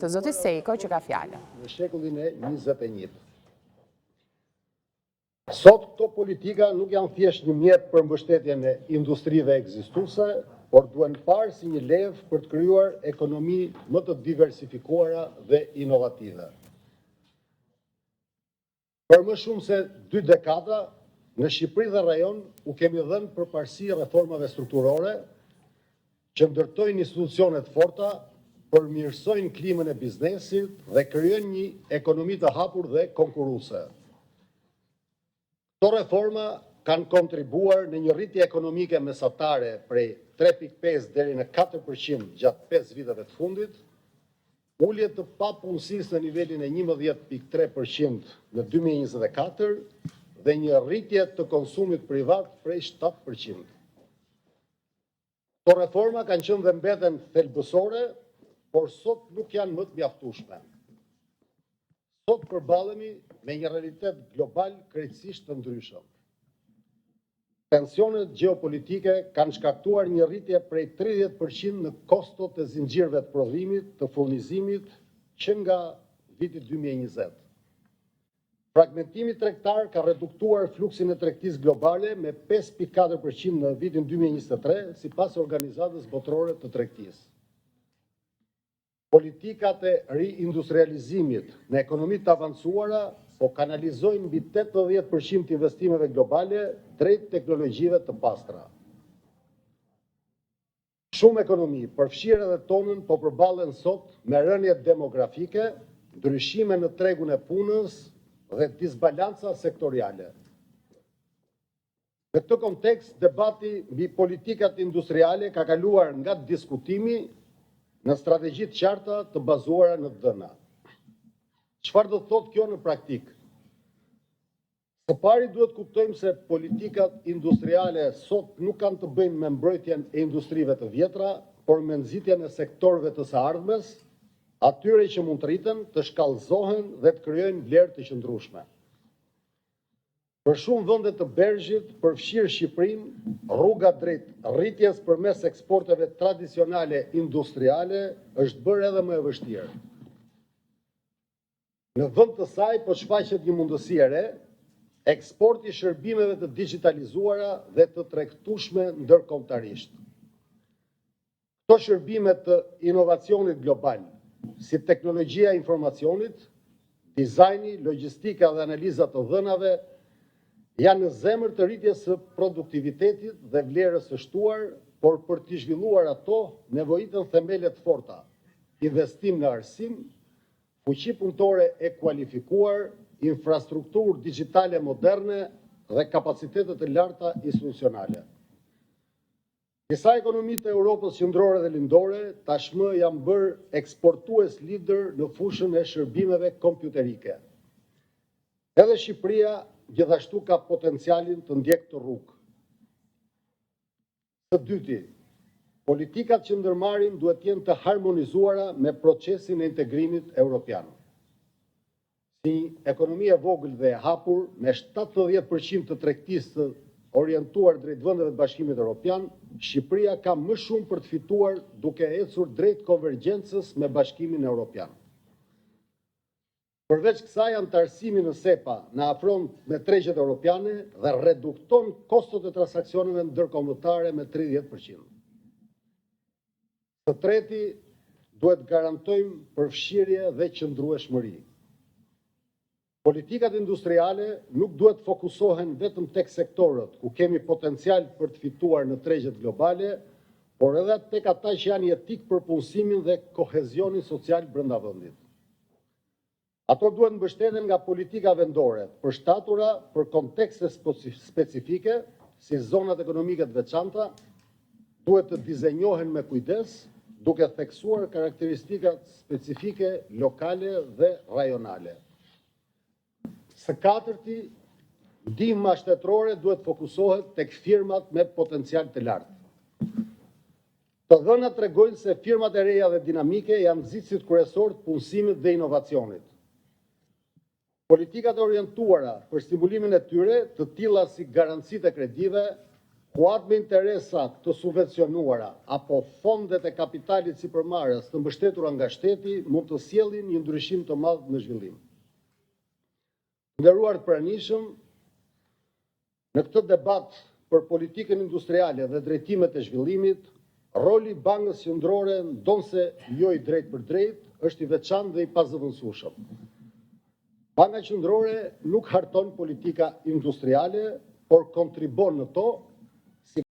Të zoti Sejko që ka fjallën. Në shekullin e 21. Sot këto politika nuk janë thjesht një mjet për mbështetjen e industrive ekzistuese, por duhen parë si një levë për të krijuar ekonomi më të diversifikuara dhe inovative. Për më shumë se 2 dekada, në Shqipëri dhe rajon u kemi dhënë përparësi reformave strukturore që ndërtojnë institucione të forta, përmirësojnë klimën e biznesit dhe krijojnë një ekonomi të hapur dhe konkurruese. Këto reforma kanë kontribuar në një rritje ekonomike mesatare prej 3.5 deri në 4% gjatë 5 viteve të fundit, ulje të papunësisë në nivelin e 11.3% në 2024 dhe një rritje të konsumit privat prej 7%. Këto reforma kanë qenë dhe mbeten thelbësore, por sot nuk janë më të mjaftueshme. Sot përballemi me një realitet global krejtësisht të ndryshëm. Tensionet gjeopolitike kanë shkaktuar një rritje prej 30% në kostot e zinxhirëve të prodhimit, të furnizimit që nga viti 2020. Fragmentimi tregtar ka reduktuar fluksin e tregtisë globale me 5.4% në vitin 2023, sipas Organizatës Botërore të Tregtisë. Politikat e riindustrializimit në ekonomitë të avancuara po kanalizojnë mbi 80% të investimeve globale drejt teknologjive të pastra. Shumë ekonomi, përfshirë edhe tonën, po përballen sot me rënje demografike, ndryshime në tregun e punës dhe disbalanca sektoriale. Në këtë kontekst, debati mbi politikat industriale ka kaluar nga diskutimi në strategji të qarta të bazuara në dhëna. Çfarë do të thotë kjo në praktik? Së pari duhet kuptojmë se politikat industriale sot nuk kanë të bëjnë me mbrojtjen e industrive të vjetra, por me nxitjen e sektorëve të së ardhmes, atyre që mund të rriten, të shkallëzohen dhe të krijojnë vlerë të qëndrueshme. Për shumë vende të Bergjit, përfshirë Shqipërinë, rruga drejt rritjes përmes eksporteve tradicionale industriale është bërë edhe më e vështirë. Në vend të saj po shfaqet një mundësi e re, eksporti i shërbimeve të digitalizuara dhe të tregtueshme ndërkombëtarisht. Këto shërbime të inovacionit global, si teknologjia e informacionit, dizajni, logjistika dhe analiza të dhënave, janë në zemër të rritjes së produktivitetit dhe vlerës së shtuar, por për të zhvilluar ato nevojiten themele të forta, investim në arsim, fuqi punëtore e kualifikuar, infrastrukturë digjitale moderne dhe kapacitete të larta institucionale. Disa ekonomitë e Europës qendrore dhe lindore tashmë janë bërë eksportues lider në fushën e shërbimeve kompjuterike. Edhe Shqipëria gjithashtu ka potencialin të ndjekë të rrugë. Së dyti, politikat që ndërmarrin duhet jenë të harmonizuara me procesin e integrimit evropian. Si ekonomia e vogël dhe e hapur, me 70% të tregtisë të orientuar drejt vendeve të Bashkimit Evropian, Shqipëria ka më shumë për të fituar duke ecur drejt konvergjencës me Bashkimin Evropian. Përveç kësaj, anëtarësimi në SEPA në afron me tregjet europiane dhe redukton kostot e transaksioneve ndërkombëtare me 30%. Së treti, duhet garantojmë përfshirje dhe qëndrueshmëri. Politikat industriale nuk duhet fokusohen vetëm tek sektorët ku kemi potencial për të fituar në tregjet globale, por edhe tek ata që janë jetik për punësimin dhe kohezionin social brenda vendit. Ato duhet mbështeten nga politika vendore, përshtatura për kontekste specifike, si zonat ekonomike të veçanta, duhet të dizenjohen me kujdes, duke theksuar karakteristikat specifike lokale dhe rajonale. Së katërti, ndihma shtetërore duhet fokusohet tek firmat me potencial të lartë. Të dhënat tregojnë se firmat e reja dhe dinamike janë nxitësit kryesor të punësimit dhe inovacionit. Politikat orientuara për stimulimin e tyre, të tilla si garancitë e kredive, kuat me interesa të subvencionuara apo fondet e kapitalit sipërmarrës të mbështetura nga shteti mund të sjellin një ndryshim të madh në zhvillim. Nderuar të pranishëm, në këtë debat për politikën industriale dhe drejtimet e zhvillimit, roli Bankës Qendrore, ndonse jo i drejt për drejt, është i veçantë dhe i pazëvendësueshëm. Banka Qendrore nuk harton politika industriale, por kontribon në to